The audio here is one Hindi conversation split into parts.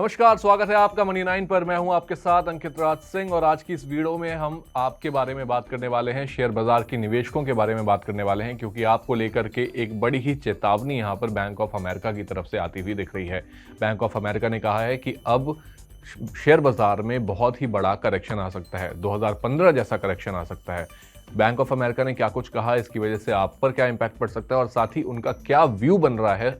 नमस्कार, स्वागत है आपका मनी 9 पर। मैं हूं आपके साथ अंकित राज सिंह और आज की इस वीडियो में हम आपके बारे में बात करने वाले हैं, शेयर बाजार के निवेशकों के बारे में बात करने वाले हैं, क्योंकि आपको लेकर के एक बड़ी ही चेतावनी यहां पर बैंक ऑफ अमेरिका की तरफ से आती हुई दिख रही है। बैंक ऑफ अमेरिका ने कहा है कि अब शेयर बाजार में बहुत ही बड़ा करेक्शन आ सकता है, 2015 जैसा करेक्शन आ सकता है। बैंक ऑफ अमेरिका ने क्या कुछ कहा, इसकी वजह से आप पर क्या इंपैक्ट पड़ सकता है और साथ ही उनका क्या व्यू बन रहा है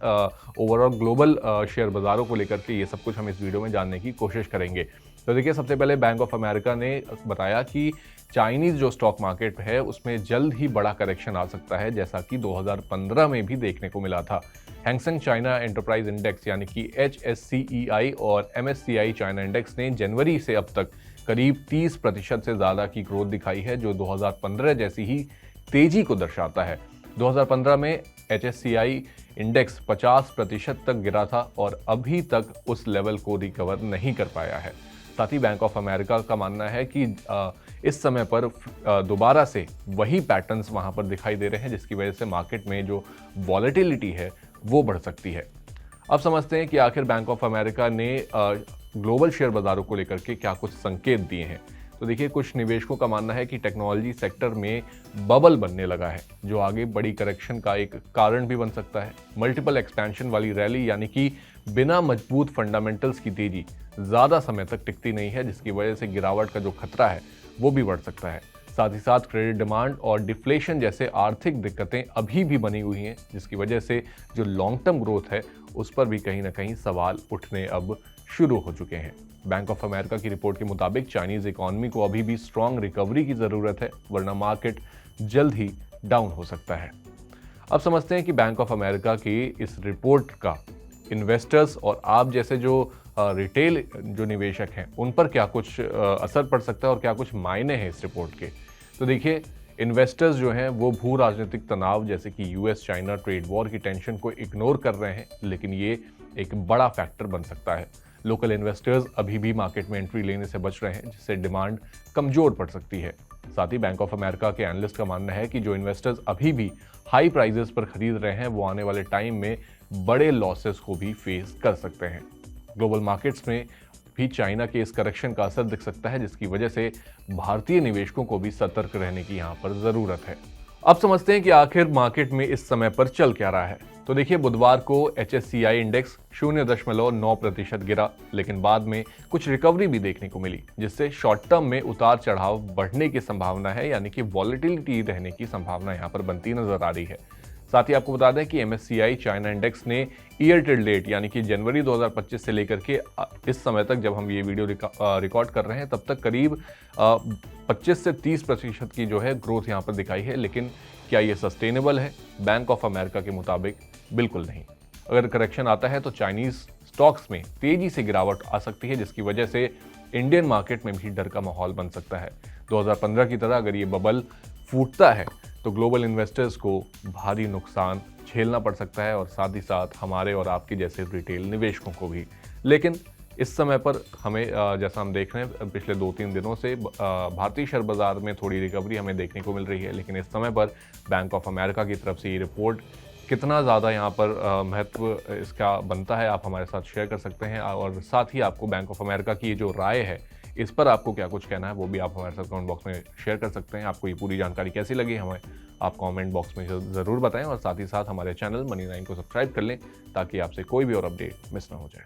ओवरऑल ग्लोबल शेयर बाजारों को लेकर के, ये सब कुछ हम इस वीडियो में जानने की कोशिश करेंगे। तो देखिए, सबसे पहले बैंक ऑफ अमेरिका ने बताया कि चाइनीज जो स्टॉक मार्केट है उसमें जल्द ही बड़ा करेक्शन आ सकता है, जैसा कि 2015 में भी देखने को मिला था। हैंगसेंग चाइना एंटरप्राइज इंडेक्स यानी कि HSCEI और MSCI चाइना इंडेक्स ने जनवरी से अब तक करीब 30% से ज़्यादा की ग्रोथ दिखाई है, जो 2015 जैसी ही तेजी को दर्शाता है। 2015 में HSCI इंडेक्स 50% तक गिरा था और अभी तक उस लेवल को रिकवर नहीं कर पाया है। साथ ही बैंक ऑफ अमेरिका का मानना है कि इस समय पर दोबारा से वही पैटर्न्स वहाँ पर दिखाई दे रहे हैं, जिसकी वजह से मार्केट में जो वॉलेटिलिटी है वो बढ़ सकती है। अब समझते हैं कि आखिर बैंक ऑफ अमेरिका ने ग्लोबल शेयर बाजारों को लेकर के क्या कुछ संकेत दिए हैं। तो देखिए, कुछ निवेशकों का मानना है कि टेक्नोलॉजी सेक्टर में बबल बनने लगा है, जो आगे बड़ी करेक्शन का एक कारण भी बन सकता है। मल्टीपल एक्सपेंशन वाली रैली यानी कि बिना मजबूत फंडामेंटल्स की तेजी ज़्यादा समय तक टिकती नहीं है, जिसकी वजह से गिरावट का जो खतरा है वो भी बढ़ सकता है। साथ ही साथ क्रेडिट डिमांड और डिफ्लेशन जैसे आर्थिक दिक्कतें अभी भी बनी हुई हैं, जिसकी वजह से जो लॉन्ग टर्म ग्रोथ है उस पर भी कहीं ना कहीं सवाल उठने अब शुरू हो चुके हैं। बैंक ऑफ अमेरिका की रिपोर्ट के मुताबिक चाइनीज इकोनॉमी को अभी भी स्ट्रॉन्ग रिकवरी की ज़रूरत है, वरना मार्केट जल्द ही डाउन हो सकता है। अब समझते हैं कि बैंक ऑफ अमेरिका की इस रिपोर्ट का इन्वेस्टर्स और आप जैसे जो रिटेल जो निवेशक हैं उन पर क्या कुछ असर पड़ सकता है और क्या कुछ मायने हैं इस रिपोर्ट के। तो देखिए, इन्वेस्टर्स जो हैं वो भू राजनीतिक तनाव जैसे कि US चाइना ट्रेड वॉर की टेंशन को इग्नोर कर रहे हैं, लेकिन ये एक बड़ा फैक्टर बन सकता है। लोकल इन्वेस्टर्स अभी भी मार्केट में एंट्री लेने से बच रहे हैं, जिससे डिमांड कमजोर पड़ सकती है। साथ ही बैंक ऑफ अमेरिका के एनालिस्ट का मानना है कि जो इन्वेस्टर्स अभी भी हाई प्राइजेस पर खरीद रहे हैं वो आने वाले टाइम में बड़े लॉसेस को भी फेस कर सकते हैं। ग्लोबल मार्केट्स में भी चाइना के इस करेक्शन का असर दिख सकता है, जिसकी वजह से भारतीय निवेशकों को भी सतर्क रहने की यहाँ पर ज़रूरत है। अब समझते हैं कि आखिर मार्केट में इस समय पर चल क्या रहा है। तो देखिए, बुधवार को HSCI इंडेक्स 0.9% गिरा, लेकिन बाद में कुछ रिकवरी भी देखने को मिली, जिससे शॉर्ट टर्म में उतार चढ़ाव बढ़ने की संभावना है, यानी कि वॉलेटिलिटी रहने की संभावना यहाँ पर बनती नजर आ रही है। साथ ही आपको बता दें कि MSCI चाइना इंडेक्स ने ईयर टिल डेट यानी कि जनवरी 2025 से लेकर के इस समय तक, जब हम ये वीडियो रिकॉर्ड कर रहे हैं, तब तक करीब 25 से 30% की जो है ग्रोथ यहाँ पर दिखाई है। लेकिन क्या ये सस्टेनेबल है? बैंक ऑफ अमेरिका के मुताबिक बिल्कुल नहीं। अगर करेक्शन आता है तो चाइनीज स्टॉक्स में तेजी से गिरावट आ सकती है, जिसकी वजह से इंडियन मार्केट में भी डर का माहौल बन सकता है। 2015 की तरह अगर ये बबल फूटता है तो ग्लोबल इन्वेस्टर्स को भारी नुकसान झेलना पड़ सकता है, और साथ ही साथ हमारे और आपके जैसे रिटेल निवेशकों को भी। लेकिन इस समय पर हमें जैसा हम देख रहे हैं पिछले 2-3 दिनों से भारतीय शेयर बाजार में थोड़ी रिकवरी हमें देखने को मिल रही है, लेकिन इस समय पर बैंक ऑफ अमेरिका की तरफ से ये रिपोर्ट कितना ज़्यादा यहाँ पर महत्व इसका बनता है, आप हमारे साथ शेयर कर सकते हैं। और साथ ही आपको बैंक ऑफ अमेरिका की जो राय है इस पर आपको क्या कुछ कहना है वो भी आप हमारे साथ कमेंट बॉक्स में शेयर कर सकते हैं। आपको ये पूरी जानकारी कैसी लगी हमें आप कमेंट बॉक्स में ज़रूर बताएं, और साथ ही साथ हमारे चैनल मनी 9 को सब्सक्राइब कर लें ताकि आपसे कोई भी और अपडेट मिस ना हो जाए।